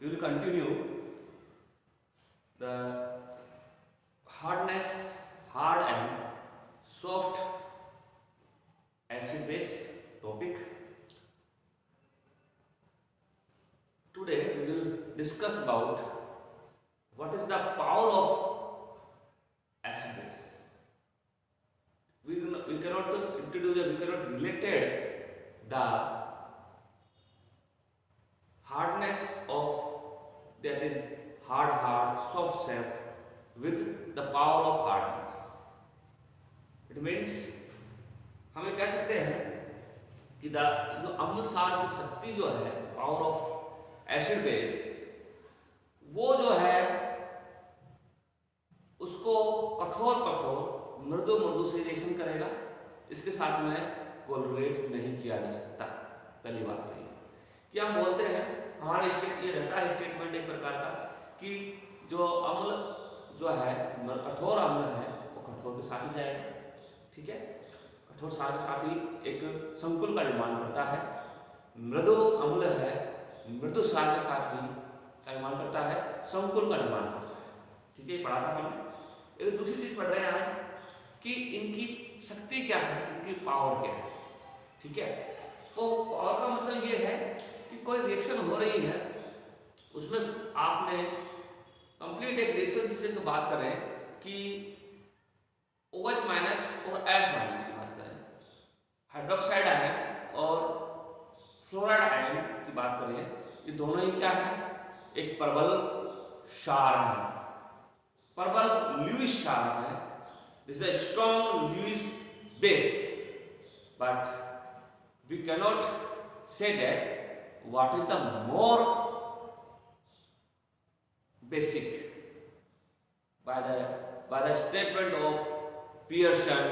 we will continue the hard and soft acid base topic. Today we will discuss about what is the power of acid base. We cannot related the hardness of that is hard soft with the power of hardness. It means हम ये कह सकते हैं कि जो अम्ल सार की शक्ति जो है, पावर ऑफ एसिड बेस, वो जो है उसको कठोर मृदु से रिएक्शन करेगा, इसके साथ में कोलरेट नहीं किया जा सकता। पहली बात तो ये कि हम बोलते हैं, हमारा ये रहता है स्टेटमेंट एक प्रकार का कि जो अम्ल जो है, कठोर अम्ल है, वो कठोर के साथ ही जाएगा। ठीक है, कठोर सार के साथ ही एक संकुल का निर्माण करता है। मृदु अम्ल है, मृदु सार के साथ ही का निर्माण करता है, संकुल का निर्माण करता है। ठीक है, ये पढ़ा था हमने। एक दूसरी चीज पढ़ रहे हैं आज कि इनकी शक्ति क्या है, इनकी पावर क्या है। ठीक है, तो पावर का मतलब ये है कि कोई रिएक्शन हो रही है, उसमें आपने कंप्लीट एक रिएक्शन की बात करें कि OH- और F- की बात करें, हाइड्रोक्साइड आयन और फ्लोराइड आयन की बात करें, ये दोनों ही क्या है, एक प्रबल क्षार है, प्रबल लुईस क्षार है। This is strong Lewis base, but we cannot say that what is the more basic by the statement of Pearson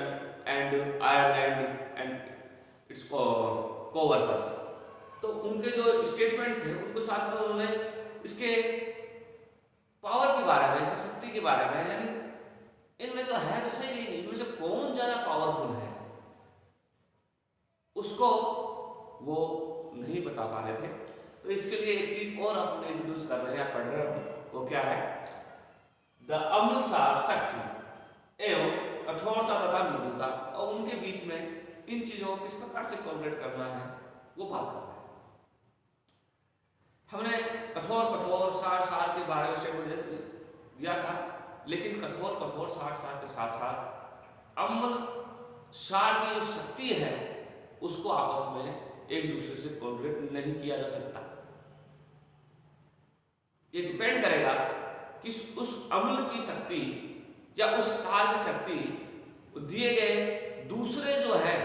and Ireland and its co-workers। तो उनके जो स्टेटमेंट थे, उनको साथ में उन्होंने इसके पावर के बारे में, इसकी शक्ति के बारे में, यानी इनमें तो है तो सही नहीं, इनमें से कौन ज्यादा पावरफुल है उसको वो नहीं बता पा रहे थे। तो इसके लिए एक चीज और अपने इंट्रोड्यूस कर रहे हैं, पढ़ रहे हैं, वो क्या है, द अम्लसार शक्ति एवं कठोरता तथा मृदुता, और उनके बीच में इन चीजों को किस प्रकार से कोलरेट करना है वो बात कर रहे हैं। हमने कठोर सार के बारे में स्टेटमेंट दिया था, लेकिन कठोर सार के साथ साथ अम्ल सार की जो शक्ति है उसको आपस में एक दूसरे से कोलरेट नहीं किया जा सकता। ये डिपेंड करेगा कि उस अम्ल की शक्ति या उस सार की शक्ति दिए गए दूसरे जो है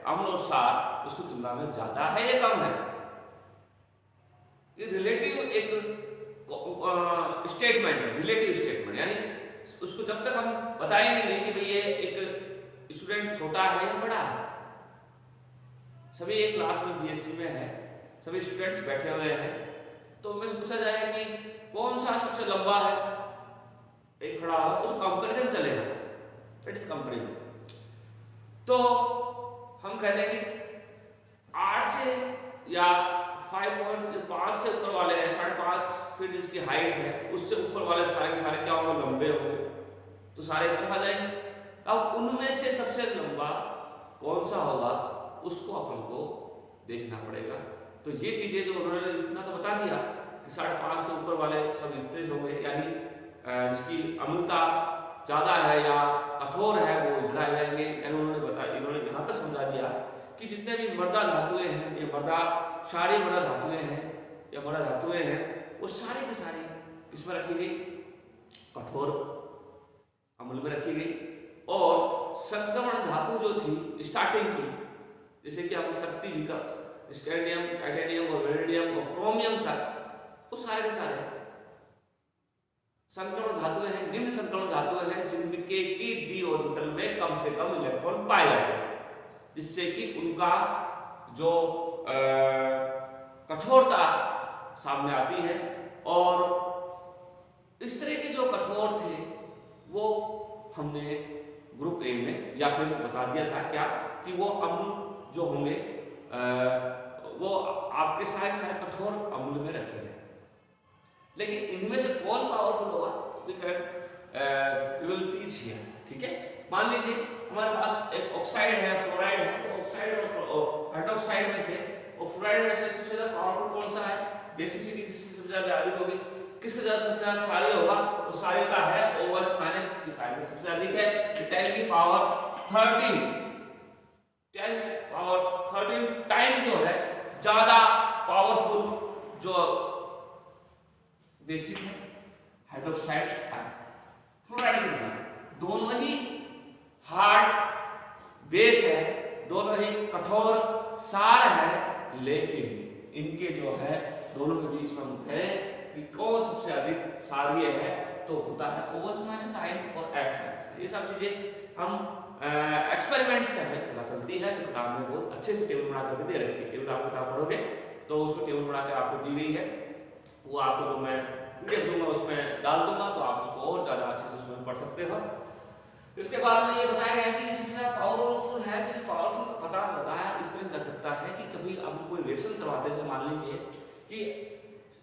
अम्ल और सार उसकी तुलना में ज्यादा है या कम है। ये रिलेटिव एक स्टेटमेंट है, रिलेटिव स्टेटमेंट, यानी उसको जब तक हम बताएंगे नहीं कि भाई ये एक स्टूडेंट छोटा है या बड़ा है। सभी एक क्लास में BSc में है, सभी स्टूडेंट्स बैठे हुए हैं, तो उनमें से पूछा जाएगा कि कौन सा सबसे लंबा है, एक खड़ा होगा तो उसको कंपैरिजन चलेगा, दैट इज कंपैरिजन। तो हम कहते हैं कि 8 से या 5 से ऊपर वाले 5.5 फीट जिसकी हाइट है, उससे ऊपर वाले सारे क्या होंगे, लंबे होंगे, तो सारे एक तरफ आ जाएंगे। अब उनमें से सबसे लंबा कौन सा होगा उसको अपन को देखना पड़ेगा। तो ये चीजें जो उन्होंने इतना तो बता दिया कि 5.5 से ऊपर वाले सब इतने होंगे, यानी जिसकी अम्लता ज्यादा है या कठोर है वो इधर आ जाएंगे। यानी इन्होंने यहाँ तक समझा दिया कि जितने भी मृदा धातुएं हैं, ये क्षारीय मृदा धातुएं हैं या मृदा धातुएं हैं, वो सारे के सारे किसमें रखी गई, कठोर अम्ल में रखी गई। और संक्रमण धातु जो थी स्टार्टिंग की, जैसे कि हम शक्ति का स्कैंडियम, टाइटेनियम और वेनेडियम और क्रोमियम तक, वो सारे के सारे संक्रमण धातुएं हैं, निम्न संक्रमण धातुएं हैं जिनके की डी ऑर्बिटल में कम से कम इलेक्ट्रॉन पाए जाते हैं, जिससे कि उनका जो कठोरता सामने आती है। और इस तरह के जो कठोर थे वो हमने ग्रुप ए में या फिर बता दिया था क्या कि वो अम्ल जो होंगे वो आपके सारे कठोर अम्ल में रखे जाए। लेकिन इनमें से कौन पावरफुल होगा वी विल टीच हियर। ठीक है, मान लीजिए हमारे पास एक ऑक्साइड है, फ्लोराइड है, तो ऑक्साइड और हाइड्रोक्साइड में से और फ्लोराइड में से सबसे ज्यादा पावरफुल कौन सा है? बेसिसिटी किसकी सबसे ज्यादा अधिक होगी? किसका सबसे ज्यादा क्षारीय होगा? तो क्षारीय का है OH माइनस की क्षारीय सबसे अधिक है, 10 की पावर 13, 10 की पावर 13 टाइम जो है ज्यादा पावरफुल जो बेसिक है हाइड्रोक्साइड आयन। फ्लोराइड की तुलना दोनों ही हार्ड बेस है, दोनों ही कठोर सार है, लेकिन इनके जो है दोनों के बीच में मुख्य है कि कौन सबसे अधिक सारीय है, तो होता है OH माइनस आयन और F माइनस। ये सब चीजें हम एक्सपेरिमेंट से हमें पता चलती है, तो किताब में बहुत अच्छे से टेबल बना करके दे रखी है। टेबल आप किताब पढ़ोगे तो उसमें टेबल बना के आपको दी गई है, वो आपको जो मैं PDF दूंगा उसमें डाल दूंगा, तो आप उसको और ज्यादा अच्छे से उसमें पढ़ सकते हो। इसके बाद में ये बताया गया कि ये सबसे ज्यादा पावरफुल है, तो ये पावरफुल का पता लगाया इस तरह से जा सकता है कि कभी आप कोई रिएक्शन करवाते हैं, मान लीजिए कि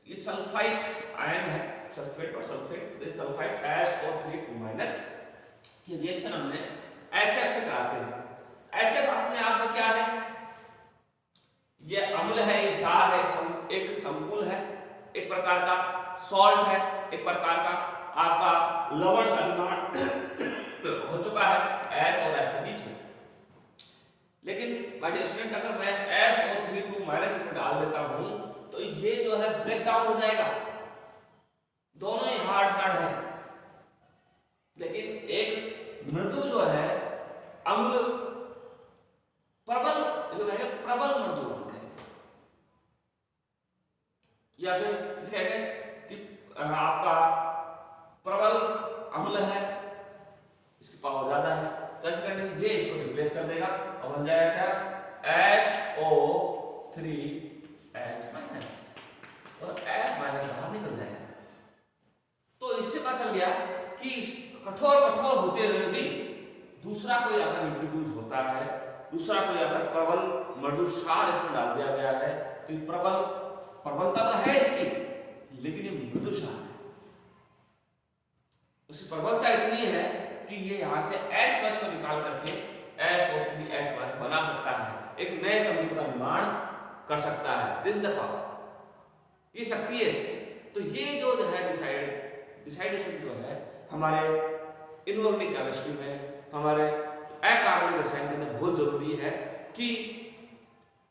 ये सल्फाइड आयन है, सल्फेट और सल्फेट, तो सल्फाइड SO3 2-, ये रिएक्शन हमने HF से कराते हैं। HF अपने आप में क्या है? ये अम्ल है, ये क्षार है, एक संकुल है, एक प्रकार का सॉल्ट है, एक प्रकार का आपका लवण का निर्माण हो चुका है H और F के बीच में। लेकिन माय डियर स्टूडेंट्स, अगर मैं SO3 2- इसमें डाल देता हूं तो ये जो है ब्रेक डाउन हो जाएगा, दोनों ही हार्ड है, लेकिन एक मृदु जो है अम्ल प्रबल जो है प्रबल मृदु अम्ल है, या फिर इसे कहते हैं कि आपका प्रबल अम्ल है, इसकी पावर ज्यादा है, तो ऐसे करने ये इसको रिप्लेस कर देगा और बन जाएगा क्या? SO3H- और F- बाहर निकल जाएगा। तो इससे पता चल गया कि कठोर होते हुए भी दूसरा कोई अगर इंट्रोड्यूस होता है, दूसरा कोई अगर प्रबल मृदु क्षार इसमें डाल दिया गया है, तो प्रबलता तो है इसकी, लेकिन ये मृदु क्षार है, उसकी प्रबलता इतनी है कि ये यहाँ से H+ को निकाल करके SO3H+ बना सकता है, एक नए समूह का निर्माण कर सकता है। दिस इज द पावर, ये शक्ति है इसकी। तो ये जो है डिसाइडेशन जो है हमारे इनऑर्गेनिक केमिस्ट्री में, हमारे अकार्बनिक रसायन के अंदर बहुत जरूरी है कि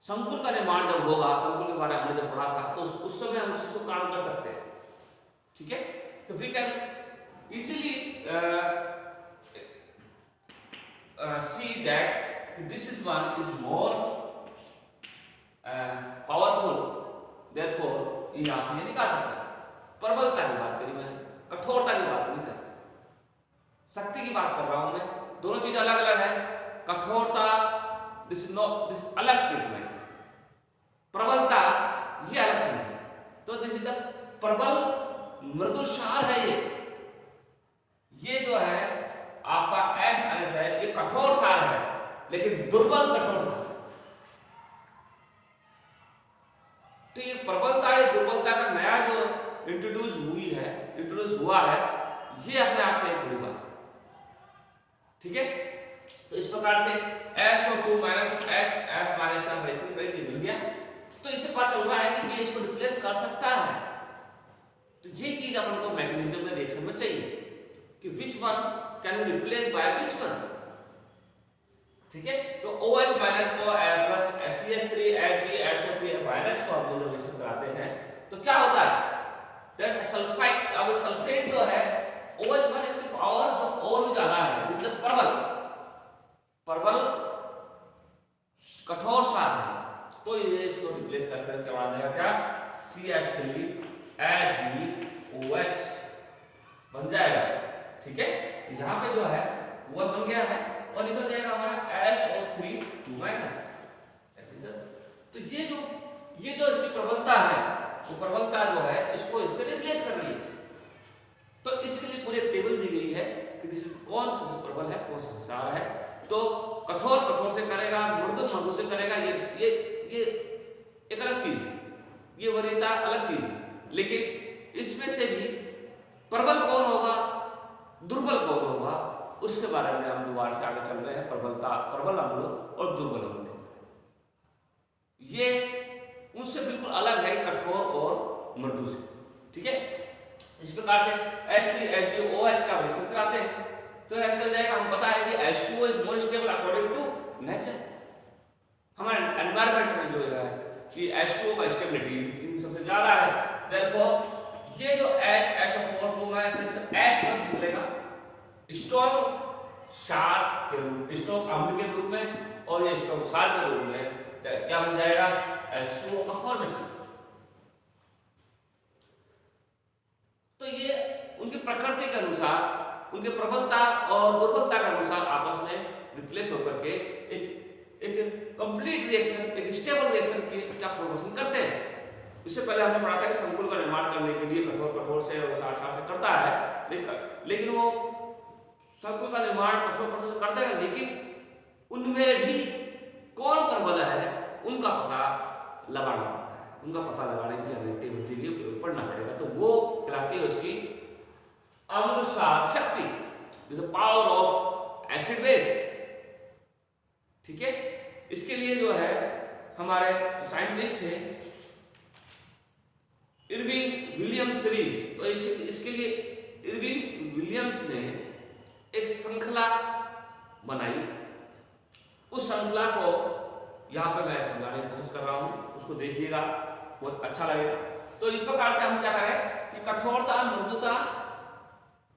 संकुल का निर्माण जब होगा, संकुल के बारे में हमने जब पढ़ा था, तो उस समय हम इसको काम कर सकते हैं। ठीक है, तो we can easily see that this is one is more powerful, therefore ये यहाँ से निकाल सकता है। प्रबलता की बात करी मैंने, कठोरता की बात नहीं कर, शक्ति की बात कर रहा हूं मैं, दोनों चीजें अलग अलग है। कठोरता दिस अलग ट्रीटमेंट, प्रबलता ये अलग चीज है। तो दिस इज द प्रबल मृदु क्षार है, ये जो है आपका F- है, ये कठोर सार है, लेकिन दुर्बल कठोर सार। तो ये प्रबलता या दुर्बलता का नया जो इंट्रोड्यूस हुआ है, ये अपने आप में एक बड़ी बात है। ठीक है, तो इस प्रकार से SO2- और F- का रिएक्शन करके मिल गया, तो इससे पता चल रहा है कि ये इसको रिप्लेस कर सकता है। तो ये चीज अपन को मैकेनिज्म में रिएक्शन में चाहिए कि which one can be replace by which one. ठीक है, तो OH- को प्लस CH3HgSO3 को आप जब रिएक्शन कराते हैं तो क्या होता है? दैट सल्फाइड, अब सल्फेट जो है OH- इसकी पावर जो और भी ज्यादा है, दिस इज प्रबल कठोर सार है, तो ये इसको रिप्लेस करके क्या बना देगा? क्या? CH3HgOH बन जाएगा। ठीक है, यहाँ पे जो है वो बन गया है और निकल जाएगा हमारा SO3 तो ये जो इसकी प्रबलता है, वो प्रबलता जो है इसको इससे रिप्लेस कर रही है। तो इसके लिए पूरी टेबल दी गई है कि कौन सबसे प्रबल है, कौन सबसे क्षार है। तो कठोर से करेगा, मृदु से करेगा, ये एक अलग चीज है, ये वरीयता अलग चीज है। लेकिन इसमें से भी प्रबल कौन होगा, दुर्बल कौन होगा, उसके बारे में हम दोबारा से आगे चल रहे हैं। प्रबल अम्ल और दुर्बल अम्ल ये उनसे बिल्कुल अलग है, कठोर और मृदु से। ठीक है, इस प्रकार से H3HOH का रिएक्शन कराते हैं तो यह निकल जाएगा। हम पता है कि H2O is more stable according to nature. हमारे एनवायरनमेंट में जो है कि H2O का स्टेबिलिटी इन सबसे ज्यादा है। देयरफॉर ये जो HO4 में H प्लस निकलेगा स्ट्रॉन्ग क्षार के रूप, स्ट्रॉन्ग अम्ल के रूप में, और ये स्ट्रॉन्ग क्षार के रूप में क्या बन जाएगा, H2O का फॉर्मेशन। तो ये उनकी प्रकृति के अनुसार, उनके प्रबलता और दुर्बलता के अनुसार आपस में रिप्लेस होकर के एक कंप्लीट रिएक्शन, एक स्टेबल रिएक्शन की क्या फॉर्मेशन करते हैं। इससे पहले हमने पढ़ा था कि संकुल का निर्माण करने के लिए कठोर से और क्षार से करता है, लेकिन वो संकुल का निर्माण कठोर से करता है, लेकिन उनमें भी कौन प्रबल है उनका पता लगाना पड़ता है। उनका पता लगाने के लिए हमें टेबल थ्योरी पढ़ना पड़ेगा। तो वो कहलाती है उसकी अम्ल क्षार शक्ति, जैसे पावर ऑफ एसिड बेस। ठीक है, इसके लिए जो है हमारे साइंटिस्ट थे इरविन विलियम्स सीरीज, तो इसके लिए इरविन विलियम्स ने एक श्रृंखला बनाई। उस श्रृंखला को यहाँ पे मैं समझाने की कोशिश कर रहा हूँ, उसको देखिएगा, बहुत अच्छा लगेगा। तो इस प्रकार से हम क्या करें कि कठोरता मृदुता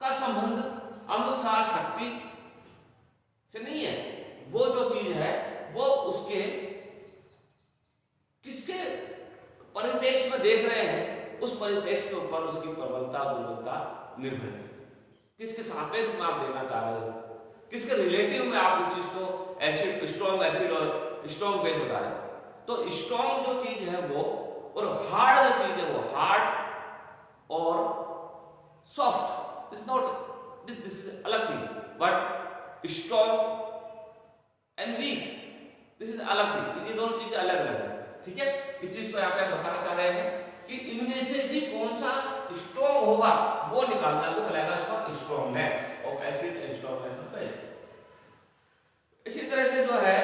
का संबंध अम्ल क्षार शक्ति से नहीं है, वो जो चीज है वो उसके किसके परिप्रेक्ष्य में देख रहे हैं, उस परिप्रेक्ष्य के ऊपर उसकी प्रबलता और दुर्बलता निर्भर है। किसके सापेक्ष में आप देखना चाह रहे हो, किसके रिलेटिव में आप उस चीज को एसिड, स्ट्रॉन्ग एसिड और स्ट्रॉन्ग बेस बता रहे हो। तो स्ट्रॉन्ग जो चीज है वो और हार्ड जो चीज है वो हार्ड और soft, is not this is अलग thing, but strong and weak this is अलग थिंग। ये दोनों चीजें अलग अलग है। ठीक है, इस चीज को यहाँ पे हम बताना चाह रहे हैं कि इनमें से भी कौन सा स्ट्रॉन्ग होगा वो निकालना, वो कहलाएगा उसका strongness of acid and strongness of base. इसी तरह से जो है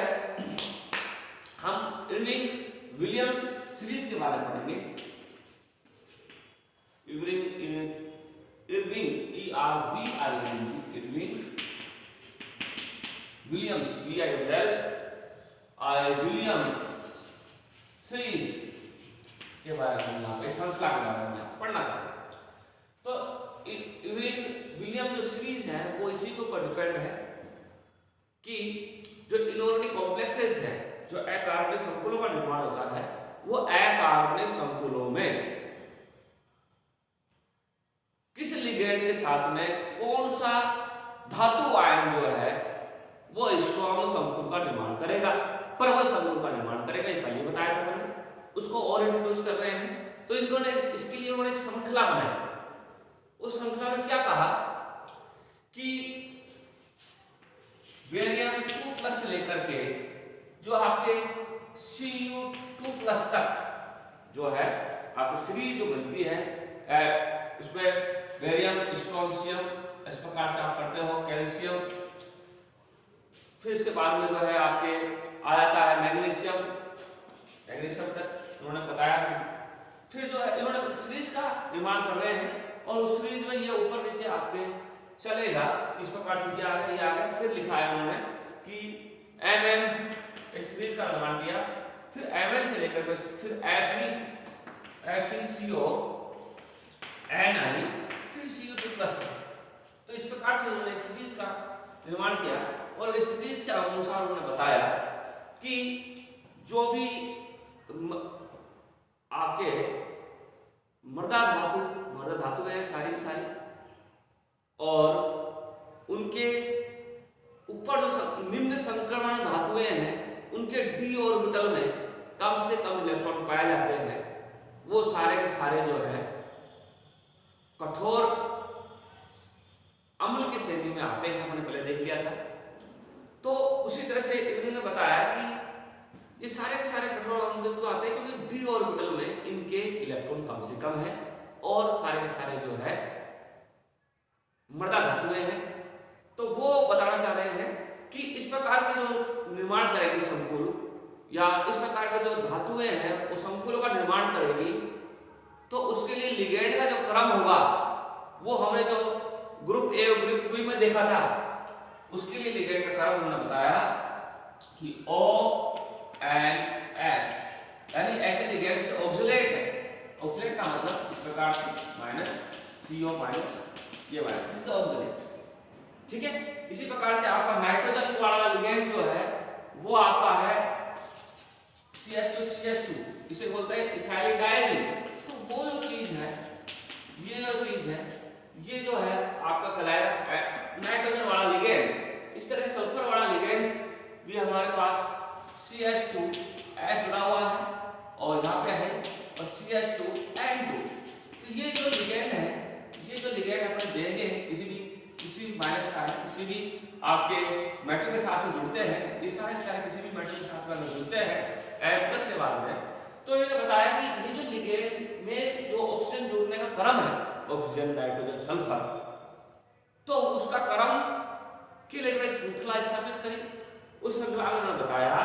हम इरविन विलियम्स सीरीज के बारे में पढ़ेंगे। Irwin Irwin Williams Williams series के बारे में यहाँ पे श्रृंखला के बारे में पढ़ना चाहते हैं। तो इरविन विलियम जो सीरीज है वो इसी के ऊपर डिपेंड है कि जो इनऑर्गेनिक कॉम्प्लेक्सेस है, जो अकार्बनिक संकुलों का निर्माण होता है, वो अकार्बनिक संकुलों में किस लिगेंड के साथ में कौन सा धातु आयन जो है वो स्ट्रॉन्ग संकुल का निर्माण करेगा, प्रबल संकुल का निर्माण करेगा। ये पहले बताया था मैंने, उसको और इंट्रोड्यूस कर रहे हैं। तो इन्होंने इसके लिए उन्होंने एक श्रृंखला बनाई। उस श्रृंखला में क्या कहा कि बेरियम 2+ से लेकर के जो आपके Cu2+ तक जो है आपकी सीरीज जो बनती है, उसमें बेरियम, स्ट्रोंशियम, इस प्रकार से आप करते हो, कैल्शियम, फिर इसके बाद में जो है आपके आ जाता है मैग्नीशियम तक उन्होंने बताया। फिर जो है इन्होंने सीरीज का निर्माण कर रहे हैं और उस सीरीज में ये ऊपर नीचे आपके चलेगा। इस प्रकार से क्या है, ये आ गया। फिर लिखा है उन्होंने कि Mn एक सीरीज का निर्माण किया, फिर Mn से लेकर फिर FeCO Ni फिर Cu2+। तो इस प्रकार से उन्होंने एक सीरीज का निर्माण किया और इस सीरीज के अनुसार उन्होंने बताया कि जो भी आपके मृदा धातु है सारी की सारी, और उनके ऊपर जो निम्न संक्रमण धातुएं हैं उनके d ऑर्बिटल में कम से कम इलेक्ट्रॉन पाए जाते हैं, वो सारे के सारे जो है कठोर अम्ल की श्रेणी में आते हैं। हमने पहले देख लिया था। तो उसी तरह से इन्होंने बताया कि ये सारे के सारे कठोर अम्ल क्यों आते हैं, क्योंकि d ऑर्बिटल में इनके इलेक्ट्रॉन कम से कम है और सारे के सारे जो है मृदा धातुएं हैं। तो वो बताना चाह रहे हैं कि इस प्रकार के जो निर्माण करेगी संकुल या इस प्रकार के जो धातुएं हैं वो संकुलों का निर्माण करेगी, तो उसके लिए लिगेंड का जो क्रम होगा वो हमने जो ग्रुप ए और ग्रुप बी में देखा था, उसके लिए लिगेंड का क्रम उन्होंने बताया कि ONS, यानी ऐसे लिगेंड से ऑक्सिलेट है। ऑक्सिलेट का मतलब इस प्रकार से माइनस CO माइनस ये माइनस, इसका ऑक्सिलेट, ठीक है। इसी प्रकार से आपका नाइट्रोजन वाला लिगेंड जो है वो आपका है CH2, इसे बोलते हैं इथाइल डाइमीन। तो वो जो चीज है, ये जो चीज है, ये जो है आपका कहलाएगा नाइट्रोजन वाला लिगेंड। इस तरह सल्फर वाला लिगेंड भी हमारे पास CH2H जुड़ा हुआ है और यहाँ पे है और CH2N2। तो ये जो लिगेंड है, ये जो लिगेंड अपन देंगे किसी माइनस का है, किसी भी आपके मेटल के साथ में जुड़ते हैं, ये सारे किसी भी मेटल के साथ में जुड़ते हैं F+ के बाद में। तो इन्होंने बताया कि ये जो लिगेंड में जो ऑक्सीजन जुड़ने का क्रम है, ऑक्सीजन नाइट्रोजन सल्फर, तो उसका क्रम के लिए श्रृंखला स्थापित करी। उस श्रृंखला में उन्होंने बताया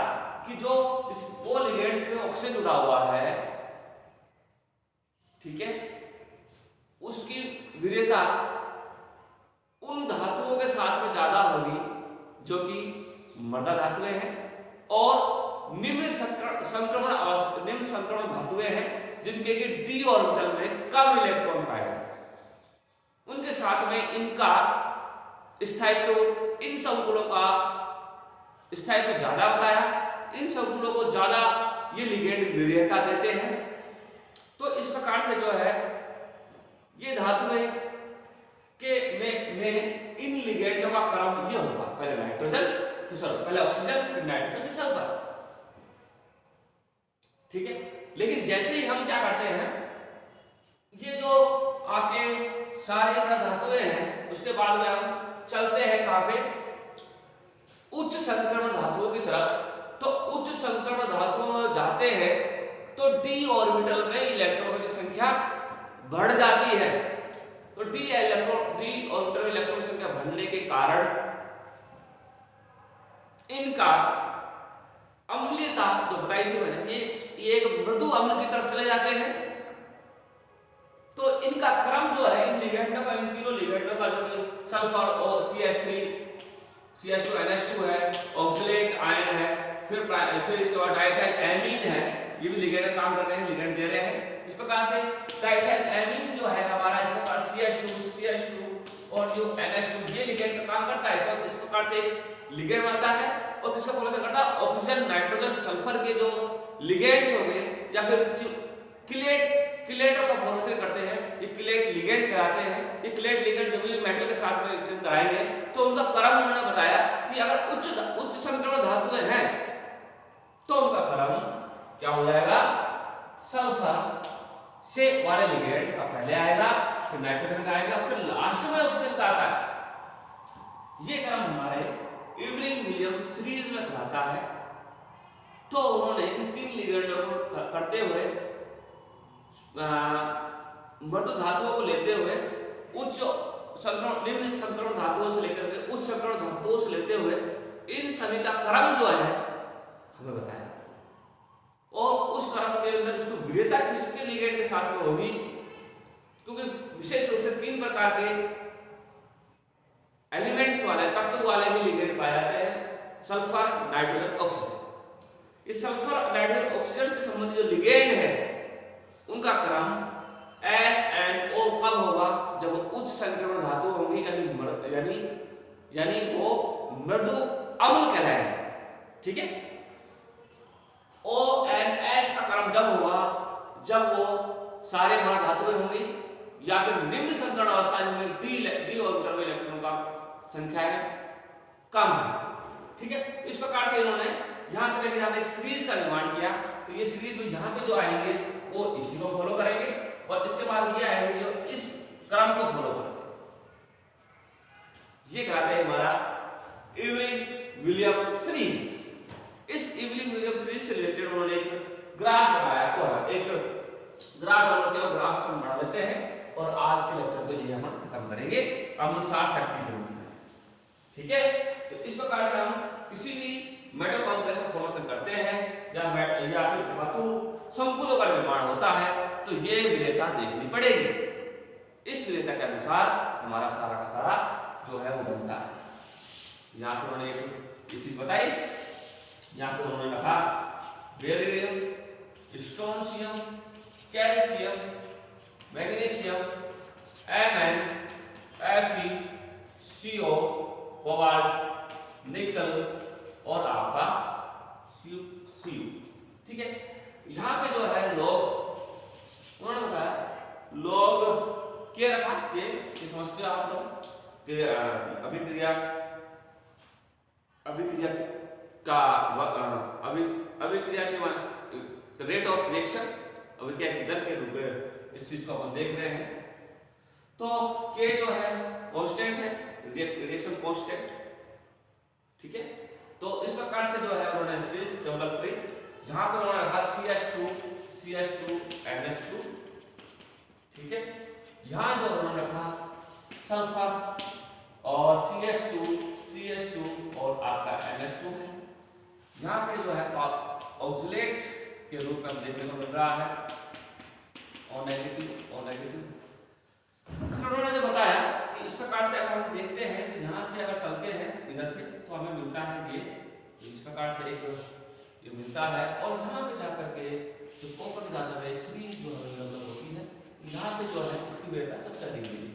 कि जो इस दो लिगेंड्स में ऑक्सीजन जुड़ा हुआ है, ठीक है, उसकी वीर्यता उन धातुओं के साथ में ज्यादा होगी जो कि मृदा धातुएं हैं और निम्न संक्रमण धातुएं हैं जिनके कि d ऑर्बिटल में कम इलेक्ट्रॉन पाए जाते हैं। उनके साथ में इनका स्थायित्व, इन संकुलों का स्थायित्व ज्यादा बताया, इन संकुलों को ज्यादा ये लिगेंड वीर्यता देते हैं। तो इस प्रकार से जो है ये धातुएं के में इन लिगेंडों का क्रम ये होगा, पहले नाइट्रोजन फिर सल्फर, पहले ऑक्सीजन फिर नाइट्रोजन फिर सल्फर, ठीक है। लेकिन जैसे ही हम क्या करते हैं, ये जो आपके सारे मृदा धातुएं हैं, उसके बाद में हम चलते हैं कहां पे, उच्च संक्रमण धातुओं की तरफ। तो उच्च संक्रमण धातुओं में जाते हैं तो d ऑर्बिटल में इलेक्ट्रॉनों की संख्या बढ़ जाती है। तो d ऑर्बिटल में इलेक्ट्रॉन की संख्या बढ़ने के कारण इनका अम्लीयता जो बताई थी मैंने, ये एक मृदु अम्ल की तरफ चले जाते हैं। तो इनका क्रम जो है इन लिगेंडों का, इन तीनों लिगेंडों का, जो कि सल्फर और CH2NH2 है, ऑक्सलेट आयन है, फिर इसके बाद डाइथाइल एमीन है, ये भी लिगेंड का काम कर रहे हैं, लिगेंड दे रहे हैं। इस प्रकार से डाइथाइल एमीन जो है हमारा, इस प्रकार CH2 और जो NH2 ये लिगेंड का काम करता है। इस प्रकार से एक लिगेंड बनता है और किसका फॉर्मेशन करता है, ऑक्सीजन नाइट्रोजन सल्फर के जो लिगेंड्स हो गए या फिर किलेटों का फॉर्मेशन करते हैं, ये किलेट लिगेंड कहलाते हैं। ये किलेट लिगेंड जब भी मेटल के साथ में रिएक्शन कराएंगे तो उनका क्रम उन्होंने बताया कि अगर उच्च संक्रमण धातुएं हैं तो उनका क्रम क्या हो जाएगा, सल्फर से वाले लिगेंड का पहले आएगा, फिर नाइट्रोजन का आएगा, फिर लास्ट में ऑक्सीजन का आता है। ये क्रम हमारे इवरिंग विलियम्स सीरीज में कहलाता है। तो उन्होंने इन तीन लिगेंडों को करते हुए, मृदु धातुओं को लेते हुए, उच्च संक्रमण, निम्न संक्रमण धातुओं से लेकर के उच्च संक्रमण धातुओं से लेते हुए इन सभी का क्रम जो है हमें बताया। और उस क्रम के अंदर उसको वीर्यता किसके लिगेंड के साथ में होगी, क्योंकि विशेष रूप से 3 प्रकार के एलिमेंट्स वाले, तत्व वाले ही लिगेंड पाए जाते हैं, सल्फर, नाइट्रोजन, ऑक्सीजन। इस सल्फर, नाइट्रोजन, ऑक्सीजन से संबंधित जो लिगेंड है उनका क्रम SNO कब होगा, जब वो उच्च संक्रमण धातु होंगी, यानी वो मृदु अम्ल कहलाएंगे, ठीक है। ONS का क्रम जब होगा जब वो सारे मृदा धातुएं होंगी या फिर निम्न संकरण अवस्था जिनमें d ऑर्बिटल में इलेक्ट्रॉनों का संख्या है कम है, ठीक है। इस प्रकार से इन्होंने यहां से लेकर यहां तक सीरीज का निर्माण किया। तो ये सीरीज में यहां पे जो आएंगे वो इसी को फॉलो करेंगे और इसके बाद ये आएंगे जो इस क्रम को फॉलो करेंगे। ये कहलाता है हमारा इवरिंग विलियम सीरीज। इस इवरिंग विलियम सीरीज से रिलेटेड उन्होंने एक ग्राफ बनाया, एक ग्राफ हम लोग ग्राफ बना लेते हैं। और आज के लेक्चर को ये हम खत्म करेंगे अम्ल सार शक्ति के रूप में। ठीक है, तो इस प्रकार से हम किसी भी मेटल कॉम्प्लेक्स का फॉर्मेशन करते हैं या फिर धातु संकुलों का निर्माण होता है तो ये विलेयता देखनी पड़ेगी। इस विलेयता के अनुसार हमारा सारा का सारा जो है वो बनता है। यहाँ से उन्होंने एक चीज बताई, यहाँ पे उन्होंने लिखा beryllium, strontium, calcium, magnesium, Mn, Fe, CO, cobalt, निकल और आपका Cu। ठीक है, यहाँ पे जो है लोग उन्होंने बताया लोग क्या रखा ये समझते हो आप लोग कि अभिक्रिया का अभिक्रिया की रेट ऑफ रिएक्शन, अभिक्रिया की दर के रूप में इस चीज को अपन देख रहे हैं। तो के जो है कांस्टेंट है, रिएक्शन कांस्टेंट। ठीक है, तो इस प्रकार से जो है उन्होंने सीरीज डेवलप करी, जहां पर उन्होंने रखा CH2 NH2। ठीक है, यहाँ जो उन्होंने रखा सल्फर और CH2 और आपका NH2 है। यहाँ पे जो है ऑक्सलेट के रूप में देखने को मिल रहा है O नेगेटिव। उन्होंने जो बताया कि इस प्रकार से अगर हम देखते हैं तो यहाँ से अगर चलते हैं इधर से तो हमें मिलता है ये इस प्रकार से एक ये मिलता है, और यहाँ पे जाकर के जो कॉपर जाता है सीरीज जो हमें होती है, यहाँ पे जो है इसकी विलेयता सबसे अधिक मिली।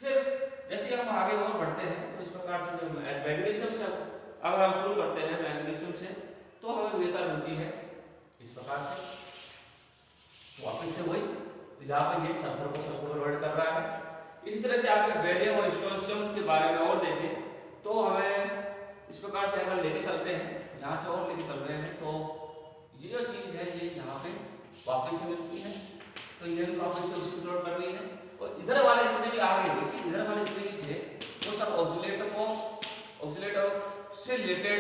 फिर जैसे हम आगे और बढ़ते हैं तो इस प्रकार से जो मैग्नीशियम से अगर हम शुरू करते हैं मैग्नीशियम से तो हमें विलेयता मिलती है इस प्रकार से, वापस से वही जहाँ पे ये सल्फर को कन्वर्ट कर रहा है। इसी तरह से आपके बेरियम और स्ट्रोंशियम के बारे में और देखें तो हमें इस प्रकार से अगर लेके चलते हैं, यहाँ से और लेके चल रहे हैं तो ये जो चीज़ है ये यहाँ पे वापस से मिलती है, तो ये भी वापस से उसकी कन्वर्ट कर रही है। और इधर वाले जितने भी आगे देखिए, इधर वाले जितने भी थे वो सब ऑक्सीलेटर से रिलेटेड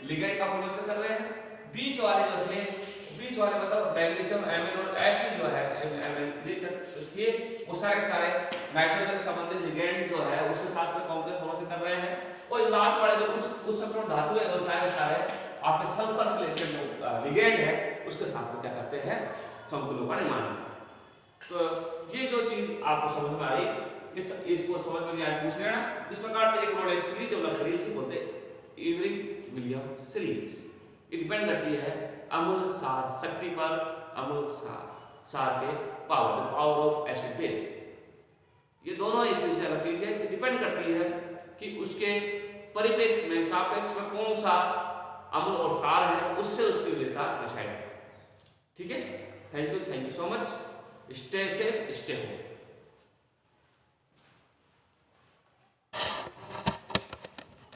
लिगेंड का फॉर्मेशन कर रहे हैं। बीच वाले जो थे, बीच वाले मतलब मैग्नीशियम Mn और Fe जो है ये वो सारे नाइट्रोजन संबंधित लिगेंड जो है उसके साथ में कॉम्प्लेक्स फॉर्मेशन कर रहे हैं। और लास्ट वाले जो कुछ सपोर्ट धातु है वो सारे आपके सल्फर से रिलेटेड जो लिगेंड है उसके साथ में क्या करते हैं संकुलों का निर्माण। तो ये जो चीज आपको समझ में आई, इसको समझ में नहीं आया पूछ लेना। इस प्रकार से एक उन्होंने सीरीज डेवलप करी, इसे बोलते हैं इवरिंग-विलियम सीरीज। ये डिपेंड करती है अम्ल सार शक्ति पर, अम्ल सार के पावर ऑफ एसिड बेस। ये दोनों एक चीज अलग चीज है, डिपेंड करती है कि उसके परिप्रेक्ष्य में सापेक्ष में कौन सा अम्ल और सार है, उससे उसकी विलेयता डिसाइड है। ठीक है, thank you so much, stay safe, stay home.